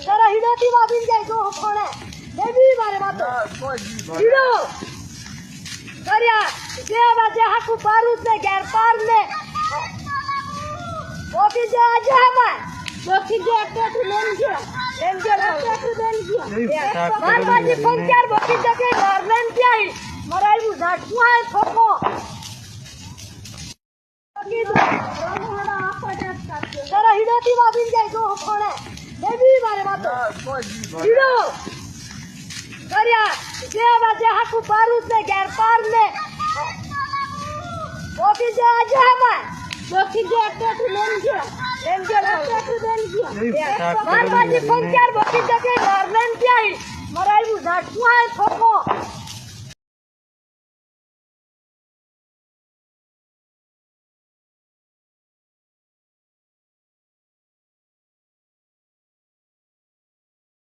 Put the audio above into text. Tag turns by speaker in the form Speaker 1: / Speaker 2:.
Speaker 1: जरा हिडोती वाबिन जाय जो कोणे देवी मारे मातो हिडो करिया देवा जे हाकू पारुस ने गैर पार ने ओकी जे आज हमाय ओकी जे अटैक लेन गया अटैक लेन गया मारवाजी पंचार ओकी जगह गवर्नमेंट क्या है मराई बुझाट कुआं ठोको जरा हिडोती वाबिन जाय जो कोणे देवी मारे मातो हिडो करिया देवा जे हाकू पारुस ने गैर पार ने ओकी जे आज हमाय ओकी जे अटैक लेन गया अटैक लेन गया मारवाजी पंचार ओकी जगह गवर्नमेंट क्या है मराई बुझाट कुआं ठोको